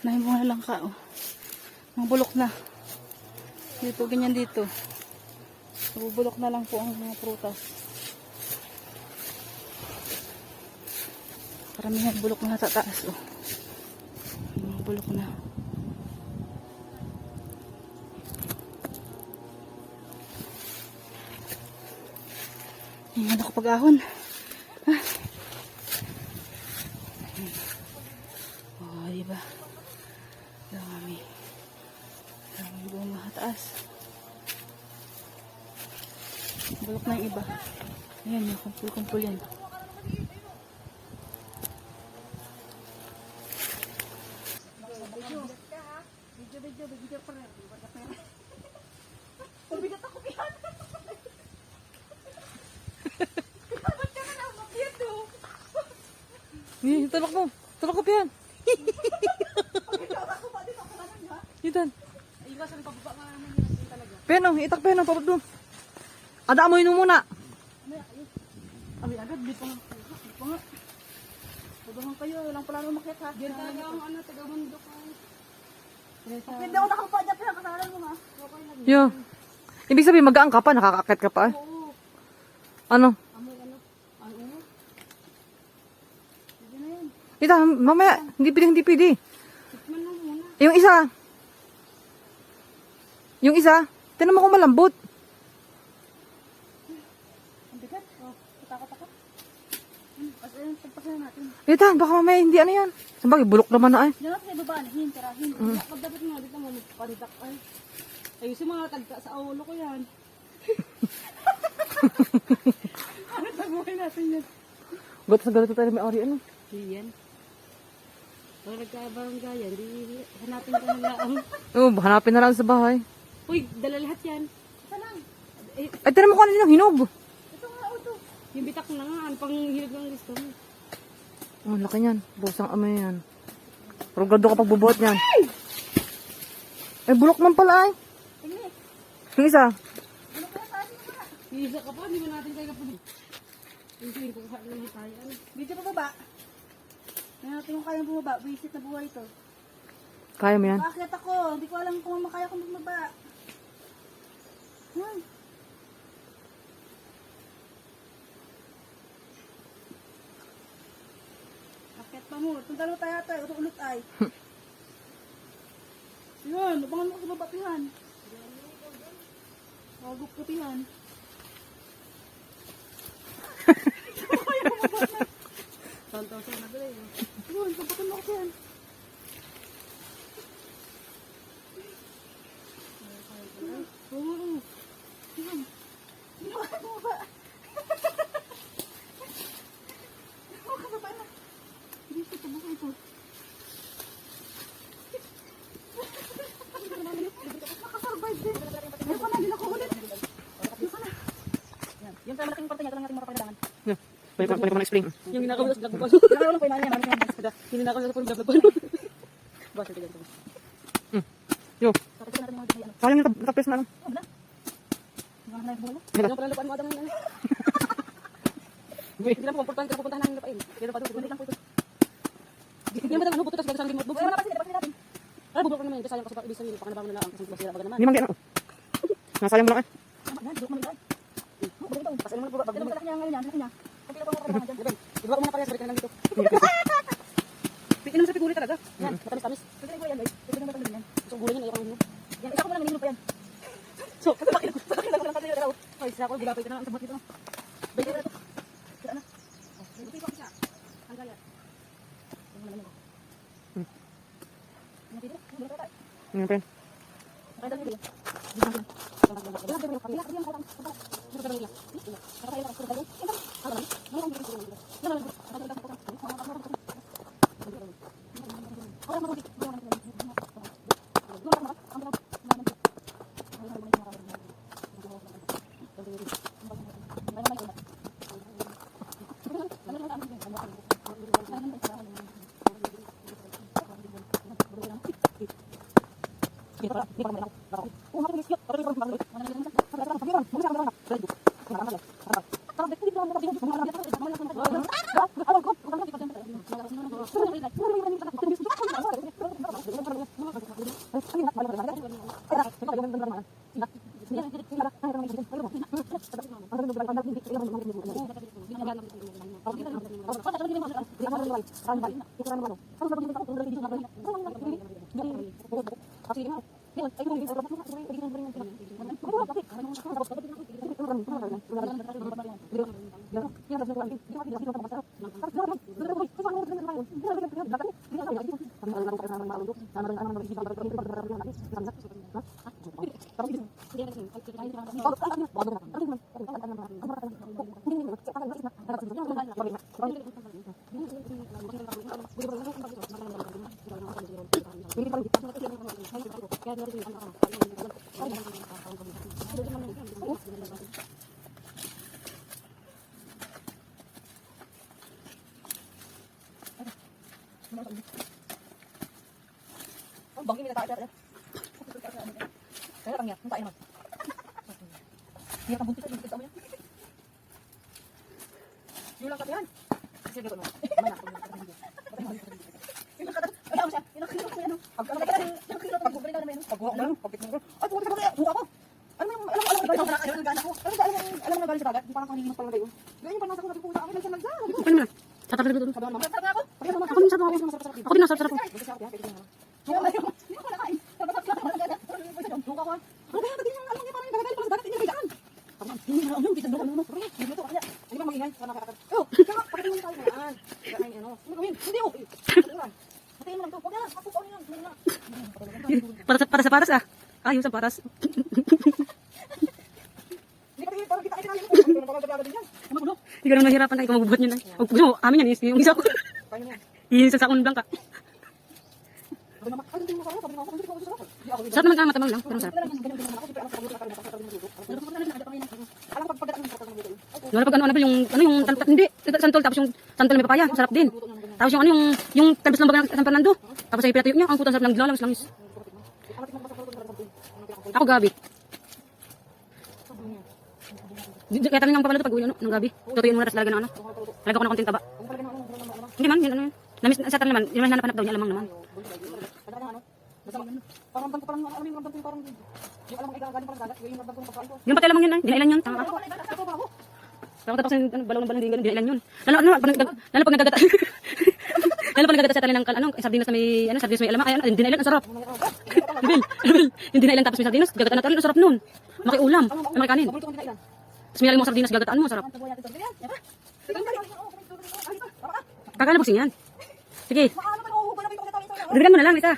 Nahimbong na lang ka, oh. Ang bulok na. Dito, ganyan dito. Nabubulok na lang po ang mga prutas. Karamihan bulok na sa taas, oh. Mga bulok na. Hindi ako pag-ahon. Ah. Oh, diba? Dami. Dami bunga taas. Bulok na yung iba. Ayan, yung kumpul-kumpul yan. Video pa rin. Pabigat ako yan. Ba't ka na lang mag-video? Tulok mo. Tulok ko yan. Itan. Iwasan pababa nga naman yun talaga. Peno, itak peno, pababa doon. Ada amoy mo muna. Ami agad, di pa nga. Di pa nga. Tuduhan kayo, walang pala nung makita. Diyan talaga ang ano, taga-mundok. Hindi ako nakapa dyan, pinakasalan mo ha. Yo. Ibig sabihin, mag-aang ka pa, nakakakit ka pa. Oo. Ano? Amoy ano? Ano? Hindi na yan. Ita, mamaya, hindi pwede. Tikman lang muna. Yung isa. Yung isa, tinan mo kung malambot. Ang bigat. Oh, takot-takot. Pagpasayan natin. Ita, baka mamaya hindi ano yan. Sabagay, bulok naman na ay. Diyan natin sa ibaba, tirahin. Pagdapat nga, dito mo, paritak ay. Ayusin mga tagka sa ulo ko yan. Ano taguhin natin yan? Gato sa gato tayo may ari ano? Hindi yan. Pag nagkabarangay yan, hanapin ka na lang. Oo, hanapin na lang sa bahay. Uy, dala lahat yan. Ito lang. Ay, tinan mo kung ano yung hinog. Ito nga, ito. Yung bitak na nga, ano pang hinog ng gusto mo. Oh, laki niyan. Busang amoy yan. Pero gado ka pagbubuhat niyan. Ay, bulok man pala ay. Yung isa. Bulok na sa atin naman. Yung isa ka pa, hindi mo natin kaya kapag. Yung suwin ko kung naman tayo. Dito pa baba. Ngayon natin kung kayang bumaba. Visit na buhay ito. Kaya mo yan? Bakit ako? Hindi ko alam kung makaya kong bumaba. Bakit pa mo? Punta lang tayo tayo. Ulit ay. Yun, abangan mo sa babatihan. Wagok putihan. Tantaw-taw na dali. Yun, sabatan mo ko yan. Oo. Yan. Hindi mo kaya bumaba. Makababa na. Hindi siya tabuka ito. Makasurvive din. Ayun pa na, hindi na ko ulit. Ayun pa na. Yung sa malaking parte niya, ito lang natin mapapagdagan. Pwede ko na-explain. Yung ginagawa sa vlog pa. Ginagawa lang po yung mga niya. Hindi na ako sa vlog pa. Boss, ito ganito. Yo. Sayang yung tapes na lang. Hindi lang pala lupaan mo adam ng ano. Hindi lang pupuntahan namin lupain. Hindi lang pa doon. Hindi lang po ito. Hindi naman ano, bututas. Gagawin mo. Bubuhay mo na kasi. Hindi natin. Ano, bubulok naman yun. Sayang kasi ibig sabihin. Pakanabago na lang. Kasi masira baga naman. Hindi man gano'n. Nasayang mo lang eh. Bubulok mo nila. Bubulok ito. Pasayin mo na bubulok. Pero malaki niya ngayon yan. Malaki niya. Kapila pa mo pa dyan. Ibaba ko muna parehas. Balik ka na lang dito. Pikin naman sa piguri talaga. Yan. Matamis-tamis. Pwede ko yan. Pwede naman talaga yan. So, gulay yan. Ayaw ko yan. Isa ko muna. Nililo pa yan. So, kapag lang natin yung dalaw. Ay, isa ko. Gulapay ka na lang. Sabot dito. Bayi ka na ito. Kira na. Buti ko siya. Ang gaya. Yung naman yun. Ano dito? Ano dito tayo? Ano pen? Okay, dali dito. Bangin nila tayo. Kaya lang yan, tayo naman. Hindi ka buntis sa mo yan. Yung lang katihan. Sige ko no. Mana ko. Yung katihan. Ayaw siya. Yung katihan. Pagkano ka rin. Pag bubili na naman. Pag buhok na. Pag pitong ko. Ay, buhok ko. Buhok ako. Alam mo ang gana ko. Alam mo galing sa dagat. Parang kanina pa lang kayo. Ganyan yung panasa ko natin po sa akin. Nagsan nagsa. Ano na? Tatapos na dito. Sabahan mo. Sarap na ako. Ako din sarap ako. Ako din sarap. Paras ah. Ayos ang paras. Hindi ka nang nahirapan na ikaw magbubuhat nyo na. Huwag gusto mo, amin yan. Yung isa ko. Iisa sa akong blanca. Sarap naman ka, matamang lang. Pero sarap. Wala pag ano ba yung talbos, hindi, santol, tapos yung santol may papaya, sarap din. Tapos yung yung talbos ng baga ng San Fernando. Tapos ay pinatuyok niya, ang puto sarap ng lalawis langis. Ako gabi. Kaya talagang papalado pag uwi ng gabi. Tutuyin muna, tapos lalagyan ng ano. Lalagyan ko ng konting taba. Hindi man, yun ano yun. Namis sa atin naman, yung hanap-hanap daw niya, alamang naman. Yung patay lamang yun ay, dinailan yun. Tama ka. Tapos yung balaw ng balang, dinailan yun. Lalo pag nagagata. Lalo pag nagagata sa tanin ng sardinas na may, sardinas may alamang, ay, dinailan, ang sarap. Yung dinailan tapos may sardinas, gagataan na tanin, ang sarap nun. Makiulam, ay makikanin. Tapos may aling mga sardinas, gagataan mo, sarap. Kakalabasin yan. Sige. Dagdagan mo na lang, Rita.